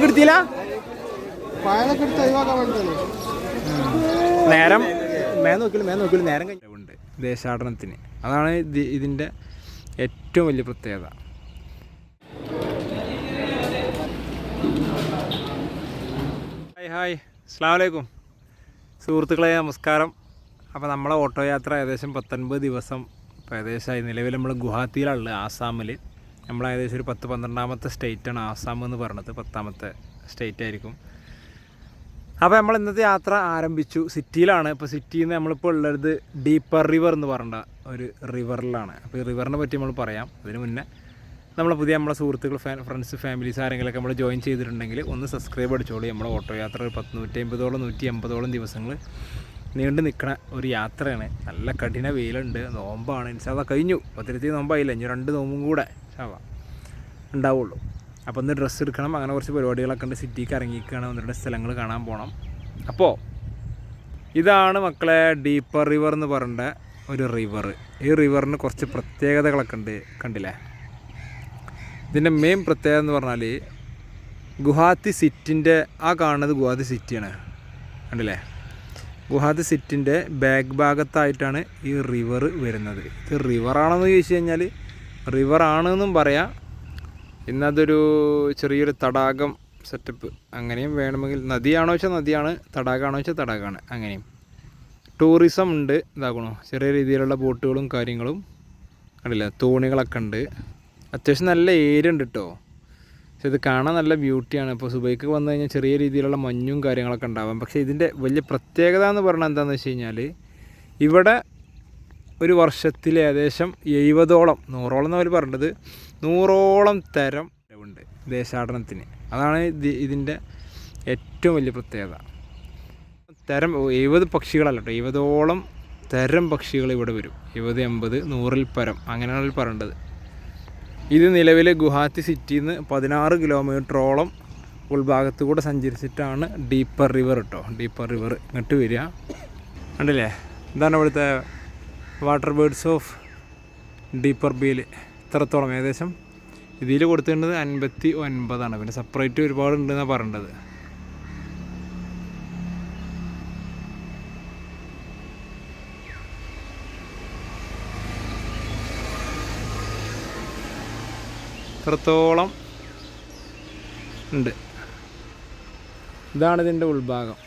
എടുത്തില്ല നേരം നോക്കില്ല നേരം കഴിഞ്ഞുണ്ട് ദേശാടനത്തിന്. അതാണ് ഇതിൻ്റെ ഏറ്റവും വലിയ പ്രത്യേകത. ഹായ് അസ്സലാമു അലൈക്കും സുഹൃത്തുക്കളെ, നമസ്കാരം. അപ്പോൾ നമ്മളെ ഓട്ടോ യാത്ര ഏകദേശം 19 ദിവസം ഇപ്പോൾ ഏകദേശമായി. നിലവിൽ നമ്മൾ ഗുവാഹത്തിയിലുള്ള ആസാമിൽ. നമ്മൾ ഏകദേശം ഒരു 10-12ാമത്തെ സ്റ്റേറ്റാണ് ആസാം എന്ന് പറഞ്ഞത്. 10ാമത്തെ സ്റ്റേറ്റ് ആയിരിക്കും. അപ്പോൾ നമ്മൾ ഇന്നത്തെ യാത്ര ആരംഭിച്ചു. സിറ്റിയിലാണ്. ഇപ്പോൾ സിറ്റിയിൽ നിന്ന് നമ്മളിപ്പോൾ ഉള്ളത് ഡീപ്പർ റിവർ എന്ന് പറഞ്ഞ ഒരു റിവറിലാണ്. അപ്പോൾ ഈ റിവറിനെ പറ്റി നമ്മൾ പറയാം. അതിന് മുന്നേ നമ്മളെ സുഹൃത്തുക്കൾ, ഫ്രണ്ട്സ്, ഫാമിലീസ് ആരെങ്കിലുമൊക്കെ നമ്മൾ ജോയിൻ ചെയ്തിട്ടുണ്ടെങ്കിൽ ഒന്ന് സബ്സ്ക്രൈബ് അടിച്ചോളൂ. നമ്മുടെ ഓട്ടോ യാത്ര ഒരു 150-180 ദിവസങ്ങൾ നീണ്ടു നിൽക്കുന്ന ഒരു യാത്രയാണ്. നല്ല കഠിന വെയിലുണ്ട്, നോമ്പാണ്. ഇൻഷാല്ലാ കഴിഞ്ഞു. 10 നോമ്പായില്ല, ഇനി 2 നോമ്പും കൂടെ ഇൻഷാല്ലാ ഉണ്ടാവുള്ളൂ. അപ്പോൾ ഒന്ന് ഡ്രസ്സ് എടുക്കണം, അങ്ങനെ കുറച്ച് പരിപാടികളൊക്കെ ഉണ്ട്. സിറ്റിക്ക് ഇറങ്ങിയിരിക്കുകയാണ്, 1-2 സ്ഥലങ്ങൾ കാണാൻ പോകണം. അപ്പോൾ ഇതാണ് മക്കളെ ഡീപ്പർ റിവർ എന്ന് പറഞ്ഞ ഒരു റിവർ. ഈ റിവറിന് കുറച്ച് പ്രത്യേകതകളൊക്കെ ഉണ്ട്, കണ്ടില്ലേ? ഇതിൻ്റെ മെയിൻ പ്രത്യേകത എന്ന് പറഞ്ഞാൽ ഗുവാഹത്തി സിറ്റിൻ്റെ കാണുന്നത് ഗുവാഹത്തി സിറ്റിയാണ്, കണ്ടില്ലേ? ഗുവാഹത്തി സിറ്റിൻ്റെ ബാക്ക് ഭാഗത്തായിട്ടാണ് ഈ റിവർ വരുന്നത്. ഇത് റിവറാണെന്ന് ചോദിച്ചു കഴിഞ്ഞാൽ റിവറാണെന്നും പറയാം. ഇന്നതൊരു ചെറിയൊരു തടാകം സെറ്റപ്പ്, അങ്ങനെയും വേണമെങ്കിൽ. നദിയാണോ വെച്ചാൽ നദിയാണ്, തടാകമാണോ വെച്ചാൽ തടാകമാണ്. അങ്ങനെയും ടൂറിസം ഉണ്ട്. ഇതാക്കണോ, ചെറിയ രീതിയിലുള്ള ബോട്ടുകളും കാര്യങ്ങളും കണ്ടില്ലേ, തോണികളൊക്കെ ഉണ്ട്. അത്യാവശ്യം നല്ല ഏരിയ ഉണ്ട് കേട്ടോ. പക്ഷെ ഇത് കാണാൻ നല്ല ബ്യൂട്ടിയാണ്. ഇപ്പോൾ സുബൈക്ക് വന്നു കഴിഞ്ഞാൽ ചെറിയ രീതിയിലുള്ള മഞ്ഞും കാര്യങ്ങളൊക്കെ ഉണ്ടാവാം. പക്ഷേ ഇതിൻ്റെ വലിയ പ്രത്യേകത എന്ന് പറഞ്ഞാൽ എന്താണെന്ന് വെച്ച് കഴിഞ്ഞാൽ ഇവിടെ ഒരു വർഷത്തിൽ ഏകദേശം 70ഓളം 100ഓളം എന്നവർ പറഞ്ഞത്, 100ഓളം തരം ഉണ്ട് ദേശാടനത്തിന്. അതാണ് ഇതിൻ്റെ ഏറ്റവും വലിയ പ്രത്യേകത. തരം 70 പക്ഷികളല്ല കേട്ടോ, 70ഓളം തരം പക്ഷികൾ ഇവിടെ വരും. 70, 80, 100ൽ പരം അങ്ങനെയാണ് പറയേണ്ടത്. ഇത് നിലവിൽ ഗുവാഹത്തി സിറ്റിയിൽ നിന്ന് 16 കിലോമീറ്ററോളം ഉൾഭാഗത്തു കൂടെ സഞ്ചരിച്ചിട്ടാണ് ഡീപ്പർ റിവർ കേട്ടോ. ഡീപ്പർ റിവർ ഇങ്ങോട്ട് വരിക, കണ്ടില്ലേ? ഇതാണ് ഇവിടുത്തെ വാട്ടർ ബേർഡ്സ് ഓഫ് ഡീപ്പർ ബീൽ. ഇത്രത്തോളം ഏകദേശം ഇതിൽ കൊടുത്തിട്ടുള്ളത് 59. പിന്നെ സെപ്പറേറ്റ് ഒരുപാടുണ്ടെന്നാണ് പറയേണ്ടത്. ഇത്രത്തോളം ഉണ്ട്. ഇതാണ് ഇതിൻ്റെ ഉൾഭാഗം.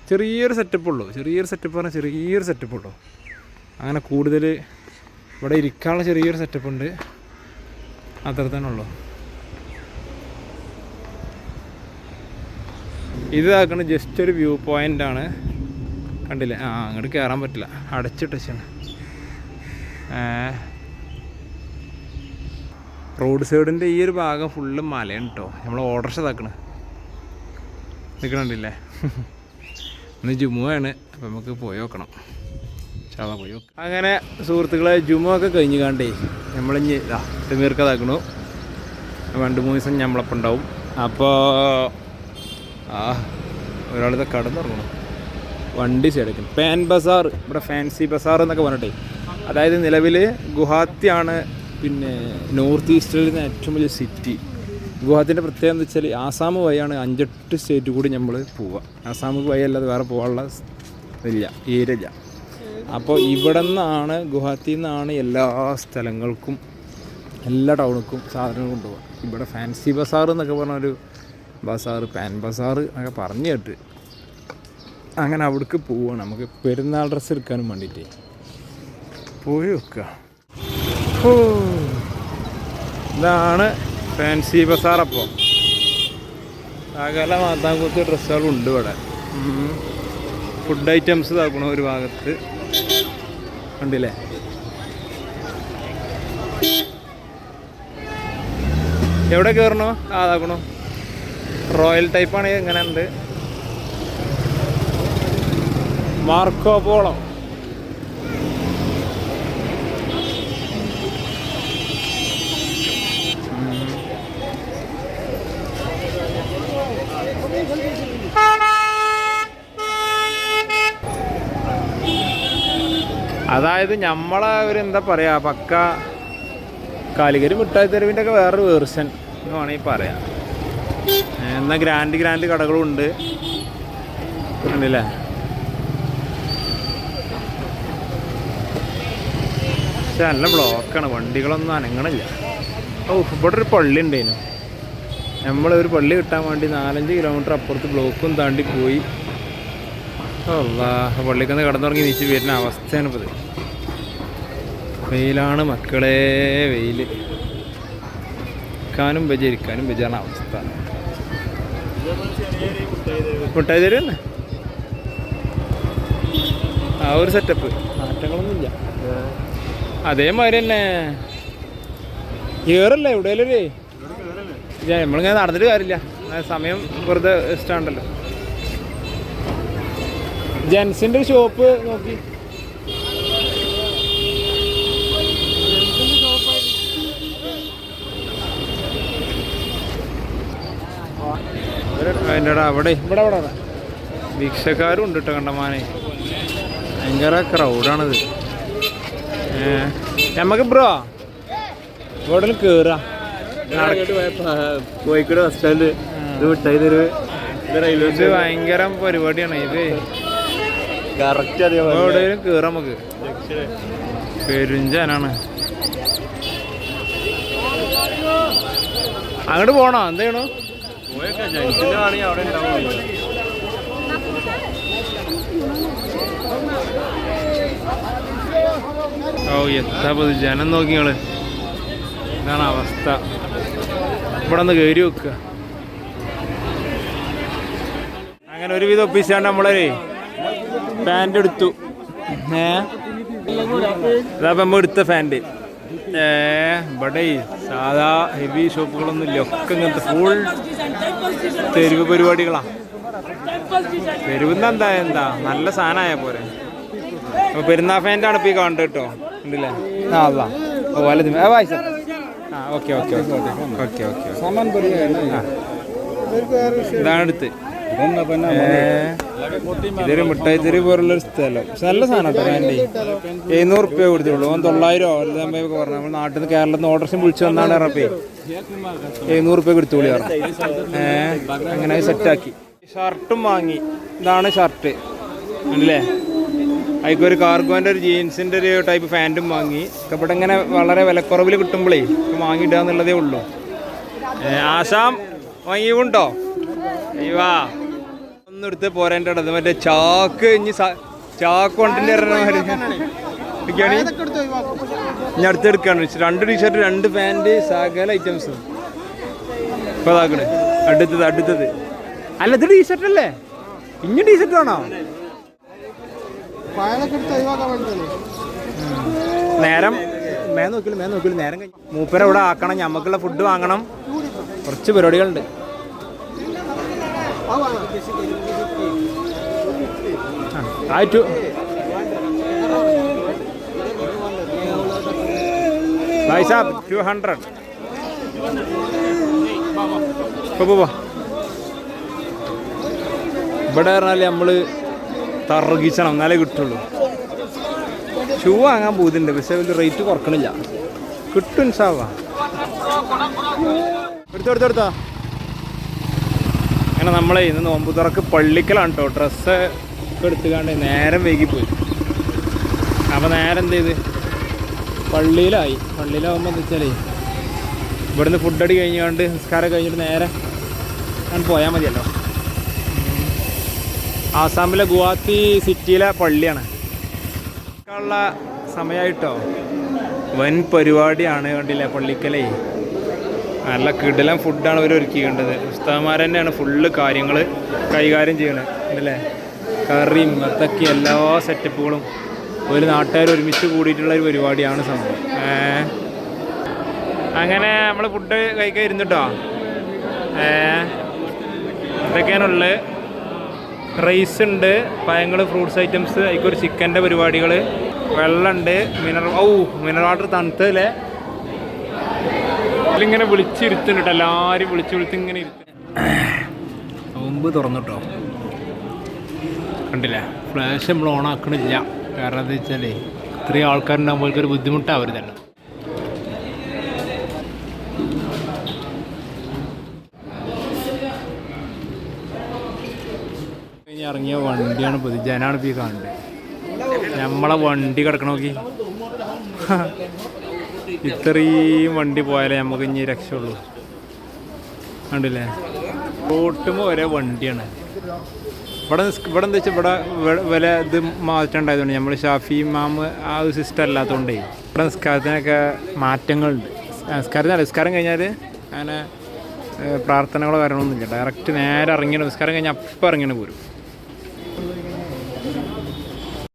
ചെറിയൊരു സെറ്റപ്പുള്ളൂ, ചെറിയൊരു സെറ്റപ്പുള്ളൂ. അങ്ങനെ കൂടുതൽ ഇവിടെ ഇരിക്കാനുള്ള ചെറിയൊരു സെറ്റപ്പുണ്ട്, അത്ര തന്നെ ഉള്ളൂ. ഇത് ആക്കണ ജസ്റ്റ് ഒരു വ്യൂ പോയിൻ്റാണ്, കണ്ടില്ലേ? അങ്ങോട്ട് കയറാൻ പറ്റില്ല, അടച്ചിട്ടാണ്. റോഡ് സൈഡിൻ്റെ ഈ ഒരു ഭാഗം ഫുള്ള് മലയാണ് കേട്ടോ. നമ്മൾ ഓട്ടോറിക്ഷ നിൽക്കണില്ലേ? ഇന്ന് ജുമുവാണ്, അപ്പം നമുക്ക് പോയി നോക്കണം. അങ്ങനെ സുഹൃത്തുക്കളെ, ജുമുവൊക്കെ കഴിഞ്ഞ് കണ്ടേ നമ്മളിഞ്ഞ് തെമീർക്കതാക്കണു. 2-3 ദിവസം നമ്മളപ്പം ഉണ്ടാവും. അപ്പോൾ ഒരാളിത് കടന്നിറങ്ങണം, വണ്ടി സൈഡൊക്കെ. പാൻ ബസാർ, ഇവിടെ ഫാൻസി ബസാർ എന്നൊക്കെ പറഞ്ഞിട്ടേ. അതായത് നിലവിൽ ഗുവാഹത്തിയാണ് പിന്നെ നോർത്ത് ഈസ്റ്റിൽ നിന്ന് ഏറ്റവും വലിയ സിറ്റി. ഗുവാഹത്തിൻ്റെ പ്രത്യേകത എന്ന് വെച്ചാൽ ആസാം വഴിയാണ് 5-8 സ്റ്റേറ്റ് കൂടി നമ്മൾ പോവുക. ആസാം വഴി അല്ലാതെ വേറെ പോകാനുള്ള ഏരിയ ഇല്ല. അപ്പോൾ ഇവിടെ നിന്നാണ്, ഗുവാഹത്തിയിൽ നിന്നാണ് എല്ലാ സ്ഥലങ്ങൾക്കും, എല്ലാ ടൗണിക്കും സാധനങ്ങൾ കൊണ്ടുപോകുക. ഇവിടെ ഫാൻസി ബസാർ എന്നൊക്കെ പറഞ്ഞൊരു ബസാർ, പാൻ ബസാർ എന്നൊക്കെ പറഞ്ഞു കേട്ട് അങ്ങനെ അവിടേക്ക് പോവുകയാണ്. നമുക്ക് പെരുന്നാൾ ഡ്രസ്സ് എടുക്കാനും വേണ്ടിയിട്ട് പോയി വെക്കുക. ഇതാണ് ഫാൻസി ബസാർ. അപ്പോൾ സകല മാതാങ്കൂത്ത് ഡ്രസ്സുകളുണ്ട് ഇവിടെ. ഫുഡ് ഐറ്റംസ് ഇതാക്കണോ ഒരു ഭാഗത്ത്, കണ്ടില്ലേ? എവിടെ കയറണോ? അതാക്കണോ റോയൽ ടൈപ്പാണെങ്കിൽ ഇങ്ങനെ ഉണ്ട്. മാർക്കോ പോളോ, അതായത് നമ്മളെ ഒരു എന്താ പറയുക, പക്ക കാലിക്കരി മിഠായി തെരുവിൻ്റെ ഒക്കെ വേറൊരു വേർഷൻ എന്ന് വേണമെങ്കിൽ പറയാം. എന്നാൽ ഗ്രാൻഡ് കടകളും ഉണ്ട്. ഉണ്ടല്ലേ? പക്ഷെ നല്ല ബ്ലോക്കാണ്, വണ്ടികളൊന്നും അനങ്ങണില്ല. ഇവിടെ ഒരു പള്ളി ഉണ്ടായിരുന്നു. നമ്മളൊരു പള്ളി കിട്ടാൻ വേണ്ടി 4-5 കിലോമീറ്റർ അപ്പുറത്ത് ബ്ലോക്കും താണ്ടി പോയി. അല്ലാ, പള്ളിക്കൊന്ന് കടന്നുറങ്ങി നീച്ച് വരുന്ന അവസ്ഥയാണ് ഇപ്പോൾ. വെയിലാണ് മക്കളെ, വെയിൽ. ഇരിക്കാനും ബെജാണ് അവസ്ഥ. മുട്ടായി തരും തന്നെ ആ ഒരു സെറ്റപ്പ്, മാറ്റങ്ങളൊന്നുമില്ല. അതേമാതിരി തന്നെ കയറല്ലേ എവിടെയല്ലേ നമ്മളിങ്ങനെ നടന്നിട്ട് കാര്യമില്ല, സമയം വെറുതെ ഇഷ്ടമുണ്ടല്ലോ. ജെൻസിൻ്റെ ഒരു ഷോപ്പ് നോക്കി. അതിൻ്റെ ഇവിടെ ഭിക്ഷക്കാരും ഉണ്ട് കേട്ടോ, കണ്ടമാനെ. ഭയങ്കര ക്രൗഡാണിത്. നമുക്ക് ബ്രോ ഇവിടെ കയറാം. കോഴിക്കോട് ബസ് സ്റ്റാൻഡ് ഇത് ഭയങ്കര പരിപാടിയാണ് ഇത്. കറക്റ്റ് എവിടെയും കയറാം നമുക്ക്. പെരുഞ്ചാനാണ്. അങ്ങോട്ട് പോണോ? എന്ത് ചെയ്യണോ? ഓ എത്താ ജനം നോക്കിങ്ങള്. ഇതാണ് അവസ്ഥ. ഇവിടെ ഒന്ന് കയറി വെക്കുക. അങ്ങനെ ഒരുവിധം ഒപ്പിച്ചാണ്ട് നമ്മളെ പാൻറ് എടുത്തു. ഇതാ നമ്മൾ എടുത്ത പാൻറ്. ഇവിടെ സാധാ ഹെവി ഷോപ്പുകളൊന്നും ഇല്ല, ഒക്കെ ഇങ്ങനത്തെ ഫുൾ തെരുവ് പരിപാടികളാണ്. തെരുവുന്ന എന്താ നല്ല സാധനമായ പോരെ. അപ്പോൾ പെരുന്നാൾ ഫാൻ്റാണ് ഇപ്പോൾ ഈ കാണുന്നത് കേട്ടോ. ഉണ്ടല്ലേ? ആ അല്ല വലത് വായിച്ച. ആ ഓക്കെ ഇതാണ് എടുത്ത്. ഇതൊരു മിഠായി തെരുവ് പോലുള്ളൊരു സ്ഥലം. പക്ഷെ നല്ല സാധനം കേട്ടോ. ഫാൻറ്റി 700 റുപ്യ കൊടുത്തുള്ളൂ. 900 ഒക്കെ പറഞ്ഞു. നമ്മൾ നാട്ടിൽ നിന്ന് കേരളത്തിൽ നിന്ന് ഓർഡർഷൻ വിളിച്ചു വന്നാണ് പറഞ്ഞപ്പേ 700 റുപ്യ കൊടുത്തുള്ളി പറഞ്ഞു. അങ്ങനെ സെറ്റാക്കി. ഷർട്ടും വാങ്ങി. ഇതാണ് ഷർട്ട് അല്ലേ? അതിക്കൊരു കാർഗോൻ്റെ ഒരു ജീൻസിൻ്റെ ഒരു ടൈപ്പ് പാൻറ്റും വാങ്ങി. ഒക്കെ ഇവിടെ ഇങ്ങനെ വളരെ വിലക്കുറവിൽ കിട്ടുമ്പോഴേ വാങ്ങിയിടുക എന്നുള്ളതേ ഉള്ളൂ. ആസാം വാങ്ങിയുണ്ടോ? അയ്യവാ ഒന്നും എടുത്ത് പോരേണ്ട ഇടത് മറ്റേ ചാക്ക് ഇനി ചാക്ക് കൊണ്ടിൻ്റെ ഇനി അടുത്തെടുക്കാണ്. 2 ടീഷർട്ട് 2 പാൻറ്റ് സകല ഐറ്റംസും ഇപ്പോൾ അതാക്കണ്. അടുത്തത് അല്ല ഇത് ടീഷർട്ടല്ലേ? ഇനി ടീഷർട്ട് വേണോ? നേരം മേ നോക്കില്ല നേരം കഴിഞ്ഞു. മൂപ്പരെ ഇവിടെ ആക്കണം, ഞമ്മക്കുള്ള ഫുഡ് വാങ്ങണം, കുറച്ച് പരിപാടികളുണ്ട്. ആയിട്ടു ഭായ് സാബ് 200 പോ. ഇവിടെ പറഞ്ഞാൽ നമ്മൾ തറകിച്ചണം എന്നാലേ കിട്ടുള്ളൂ. ഷൂ വാങ്ങാൻ പോകുന്നുണ്ട്, പക്ഷേ വലിയ റേറ്റ് കുറക്കണില്ല. കിട്ടും സാവാ. എടുത്തോ. അങ്ങനെ നമ്മളെ ഇന്ന് നോമ്പ് തുറക്ക് പള്ളിക്കലാണ് കേട്ടോ. ഡ്രസ്സ് എടുത്തുകാണ്ട് നേരം വൈകിപ്പോയി. അപ്പോൾ നേരം എന്ത് ചെയ്ത് പള്ളിയിലാവുമ്പോൾ എന്താ വെച്ചാൽ ഇവിടുന്ന് ഫുഡടി കഴിഞ്ഞാണ്ട് നിസ്കാരം കഴിഞ്ഞിട്ട് നേരെ ഞാൻ പോയാൽ മതിയല്ലോ. ആസാമിലെ ഗുവാഹത്തി സിറ്റിയിലെ പള്ളിയാണ്. ഉള്ള സമയമായിട്ടോ. വൻ പരിപാടിയാണ് കണ്ടില്ലേ പള്ളിക്കലേ. നല്ല കിടിലം ഫുഡാണ് അവർ ഒരുക്കിക്കേണ്ടത്. ഉസ്താദന്മാർ തന്നെയാണ് ഫുള്ള് കാര്യങ്ങൾ കൈകാര്യം ചെയ്യണത്. ഉണ്ടല്ലേ? കറിയും മത്തക്കി എല്ലാ സെറ്റപ്പുകളും ഒരു നാട്ടുകാർ ഒരുമിച്ച് കൂടിയിട്ടുള്ള ഒരു പരിപാടിയാണ് സംഭവം. അങ്ങനെ നമ്മൾ ഫുഡ് കഴിക്കാൻ ഇരുന്നിട്ടോ. ഇതൊക്കെയാണുള്ളത്. റൈസ് ഉണ്ട്, പഴങ്ങൾ, ഫ്രൂട്ട്സ് ഐറ്റംസ്, അതിക്കൊരു ചിക്കൻ്റെ പരിപാടികൾ, വെള്ളമുണ്ട്, മിനറൽ വാട്ടർ തണുത്തല്ലേ. ഇതിലിങ്ങനെ വിളിച്ചിരുത്തുന്നുണ്ട്, എല്ലാവരും വിളിച്ച് ഇങ്ങനെ ഇരുത്തും. നോമ്പ് തുറന്നിട്ടോ. കണ്ടില്ലേ? ഫ്ലാഷ് നമ്മൾ ഓണാക്കണില്ല. കാരണം എന്താ വെച്ചാൽ ഇത്രയും ആൾക്കാരുണ്ടാകുമ്പോൾ ഒരു ബുദ്ധിമുട്ടാവരുതല്ലോ. ഇറങ്ങിയ വണ്ടിയാണ് പൊതുജനാണ് ഇപ്പോൾ ഈ കാണുന്നത്. നമ്മളെ വണ്ടി കിടക്കണ നോക്കി. ഇത്രയും വണ്ടി പോയാലേ നമുക്ക് ഇനി രക്ഷയുള്ളൂ. കണ്ടില്ലേ, റോട്ടുമ്പോൾ ഒരേ വണ്ടിയാണ്. ഇവിടെ എന്താ വെച്ചാൽ ഇവിടെ വില ഇത് മാറ്റമുണ്ടായതുകൊണ്ട് നമ്മൾ ഷാഫി ഇമാമ് ആ ഒരു സിസ്റ്റം അല്ലാത്തതുകൊണ്ടേ ഇവിടെ നിസ്കാരത്തിനൊക്കെ മാറ്റങ്ങളുണ്ട്. നിസ്കാരം കഴിഞ്ഞാൽ അങ്ങനെ പ്രാർത്ഥനകളോ കാര്യങ്ങളൊന്നുമില്ല. ഡയറക്റ്റ് നേരെ ഇറങ്ങിയ നിസ്കാരം കഴിഞ്ഞാൽ അപ്പം ഇറങ്ങിയാണ് പോരും.